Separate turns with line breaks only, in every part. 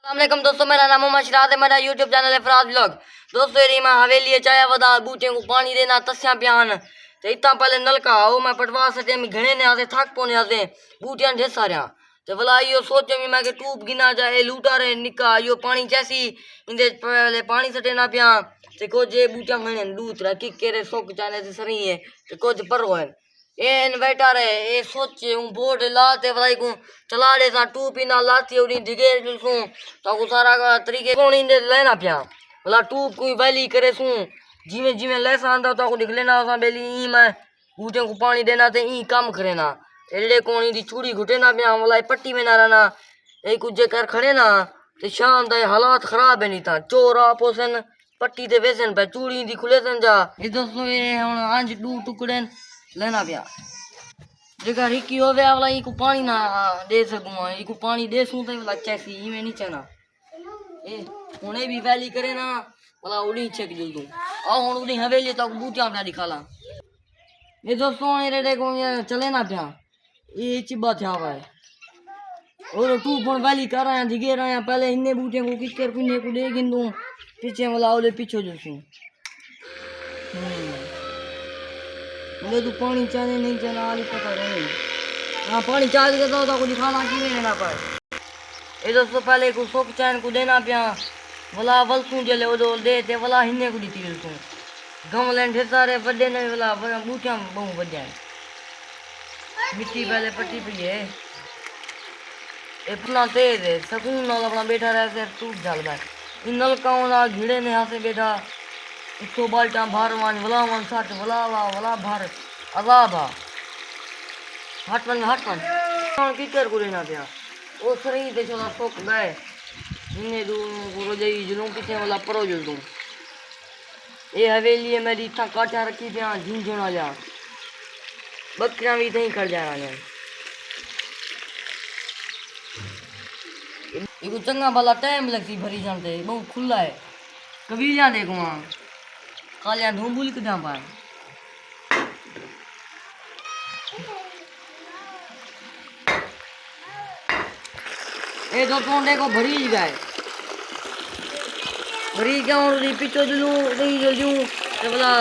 अस्सलामुअलैकुम दोस्तों, मेरा नाम मोहम्मद शिराज है। मेरा यूट्यूब चैनल है फराज ब्लॉग। दोस्तों ये मैं हवेली चाया वदा बूटे को पानी देना तस्या प्यान तो इतना पहले नलका हो मैं पटवा सटे में घने ने आते थक पोने आते बूटियां ढेर सारिया तो भला यो सोचे में मैं के टूब गिना जाए लूटा रे निका यो पानी जैसी इंदे पहले पानी सटे ना पिया ते को जे बूटियां घने दूत रा कि केरे सोक जाने से सही है तो कुछ पर है ए इन्वर्टर है ए सोचे हूँ बोर्ड लाते भाई को चला दे सा टू पीना लाती उड़ी दिगे सू तो को सारा का तरीके कौन इंदे लेना पिया भला टू कोई वैली करे सू जिमे जिमे लेसा आंदा तो को दिख लेना सा बेली ई मैं बूटे को पानी देना ते ई काम करे ना एड़े कोनी दी चूड़ी घुटे ना पिया भला पट्टी में ना रहना ए कुछ जे कर खड़े ना ते शाम दे हालात खराब है नहीं था चोर आपोसन पट्टी ते वेसन पे चूड़ी दी खुले सन जा ये दोस्तों ये हुन आंज दू टुकड़े लेना पिया जेकर हिकी होवे वाला ई को पानी ना दे सकूं ई को पानी दे सूं ते वाला चैसी ई में नहीं चना ए हुने भी वैली करे ना वाला उड़ी छक जल दूं आ हुन उड़ी हवेली तक बूटियां ना दिखाला ये दोस्तों ये देखो ये चले ना पिया ये चिब्बा था भाई और तू पण वैली कर रहा है दिगे रहा है पहले इन्ने बूटे को किसकर कुने को दे गिन दूं पीछे वाला ओले पीछे जसूं मुझे तो पानी चाहने नहीं चला आली पता नहीं हाँ पानी चाह के तो को दिखाना कि नहीं लेना पाए ये दोस्तों पहले को सोप चैन को देना पिया भला वलसू जले वो दे ते भला हिन्ने को दी वलसू गमले ढेर सारे बड़े ने भला बूटियां बहु बढ़िया मिट्टी पहले पट्टी पी है इतना तेज है सकून नाल अपना बैठा रहे से टूट जाल बैठ इन नलकाओं ना घिड़े ने यहाँ से बैठा इसको बाल्टा भारवान भला वन साठ भला भार अलाबा हटवन की कर को लेना पिया ओ सही दे चला सोक गए इन्ने दू गुरु जई जुलूं पीछे वाला परो जुल दूं ये हवेली मेरी इतना काटा रखी पिया झूझुना जा बकरियां भी नहीं खड़ जा रहा ये चंगा भला टाइम लगती भरी जानते बहुत खुला है कभी जा देखो वहाँ कालिया ढूंबुल कदा पाए ए दोस्तों देखो भरी गए भरी क्या पीछे जलू नहीं जलू तो बोला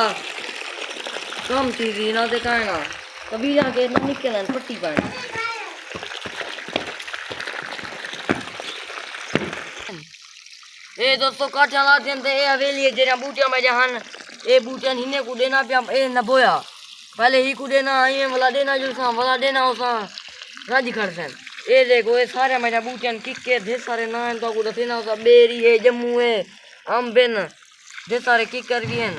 कम थी ना दिखाएगा कभी जाके ना निकल पट्टी पाए ए दोस्तों काठा लाते ए हवेली जरा बूटिया में जहान ए बूटियां हिने को देना पिया ए न बोया पहले ही को देना ये वाला देना जुलसा वाला देना उसा राजी खरसन ए देखो ये सारे मेरा बूटियां किक्के ढेर सारे ना तो को देना उसा बेरी है जम्मू है अम्बेन ढेर सारे किकर भी हैं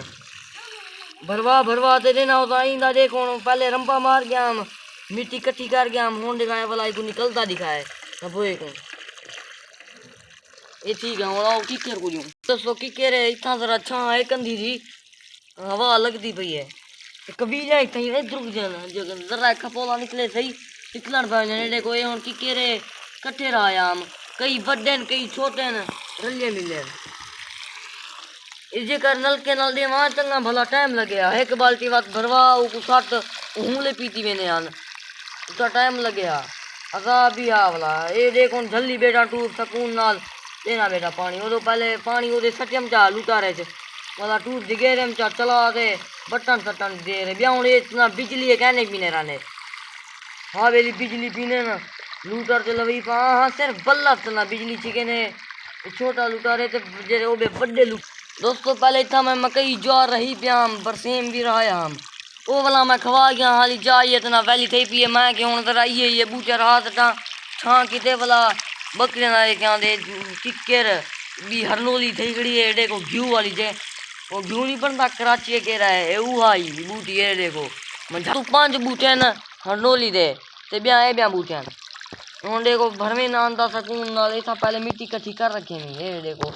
भरवा ते देना उसा इंदा देखो पहले रंपा मार गया हम मिट्टी इकट्ठी कर गया हम होंड दिखाए वाला को निकलता दिखाए ना बोए को ये ठीक है और किकर को दोस्तों किकर है इतना जरा अच्छा है कंधी थी हवा लगती पई है तो कभी जाए कहीं इधर जाना जो जरा खपोला निकले सही निकलन पा जाने देखो ये हुन किकर है कट्ठे रहा हम कई बड़े कई छोटे न रले मिले इस जेकर नलके नल दे वहाँ चंगा भला टाइम लगे एक बाल्टी बात भरवा को साथ हूले पीती मैंने आन उसका टाइम लगे असा भी आ वाला ये देखो जल्दी बेटा टूर सकून नाल देना बेटा पानी वो तो पहले पानी वो सटम चा लूटा रहे थे वाला टूट दिगेरे में चा चला दे बटन सटन दे रहे ब्याह ये इतना बिजली है कहने पीने रहने हाँ बेली बिजली पीने ना लूटर तो लवी पा हाँ सिर्फ बल्लभ चलना बिजली चिके ने छोटा लूटा रहे थे जे वो बड़े लूट दोस्तों पहले था मैं मकई ज्वार रही प्याम बरसेम भी रहा हम वो वाला मैं खवा गया हाली जाइए इतना वैली थी पिए मैं कि हूँ जरा ये बूटे रहा था छाँ किते वाला बकरे ना क्या दे किकर भी हरनोली थी गड़ी है देखो घी वाली जे वो घी नहीं बनता कराची के रहा है वो आई बूटी है देखो मैं तू 5 बूटे न हरनोली दे ते ब्याह बूटे हूँ देखो भर में ना आंदा सकून ना ऐसा पहले मिट्टी इकट्ठी कर रखे नहीं है देखो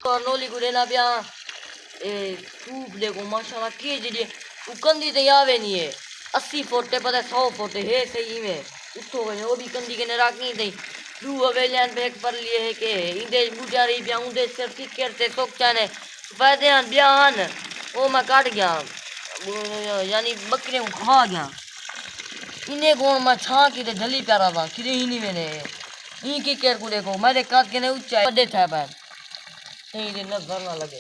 हरनोली को देना ब्याह सूप देखो माशाल्लाह के जी वो कंदी तो आवे नहीं है 80 फुट पता 100 फुट है सही में उठो वो भी कंदी के ने राखनी थी दू हवेलियां पे पर लिए है के इंदे बुजारी ब्याह उंदे सिर्फ की करते सोक चाने बयान ब्याहन वो मैं काट गया यानी बकरे को खा गया इन्हें कौन मैं छा की जली प्यारा था कि ही नहीं मैंने ई की केयर को देखो मेरे काट के ने ऊंचा बड़े था पर ये नजर ना लगे।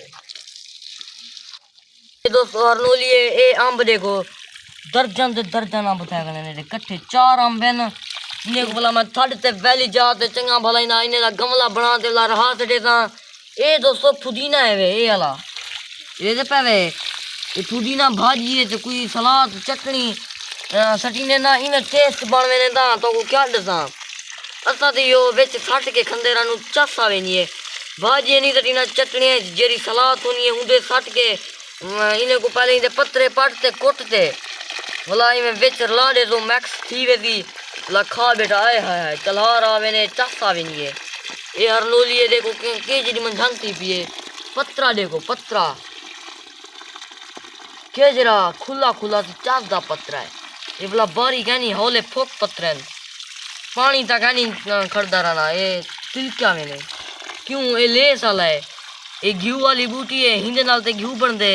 ये दोस्तों हरनोलिए ए अंब देखो दर्जन से दर्जन अंब था कने इकट्ठे 4 अंब है ना। इन्हें को बोला मैं थड़ ते वैली जाते चंगा भला इना इन्हें दा गमला बना दे ला रहा से ता ए दोस्तों पुदीना है वे ए वाला ये दे पावे ये पुदीना भाजी है तो कोई सलाद चटनी सटीने ना इन्हें टेस्ट बनवे ने दा तो को क्या दसा असा तो यो विच सट के खंदेरा नु चस आवे नहीं है भाजी नहीं सटीना चटनी जेरी सलाद होनी है उंदे सट के इन्हें को पहले इन्हें पत्रे पटते कुटते भला इनमें विच रला दे तो मैक्स थी वेदी ला खा बेटा आए हाय कलहार आवे ने चस आवे नहीं है। ये हरनोलिए देखो के जी मन झांकती पिए पत्रा देखो पत्रा के जरा खुला खुला से चास दा पत्रा है ये बोला बारी कहनी हौले फोक पत्थरन पानी तक नहीं खड़दा रहना ये तिलका मैंने क्यों ये ले साला है ये घी वाली बूटी है हिंदे नाल ते घी बनदे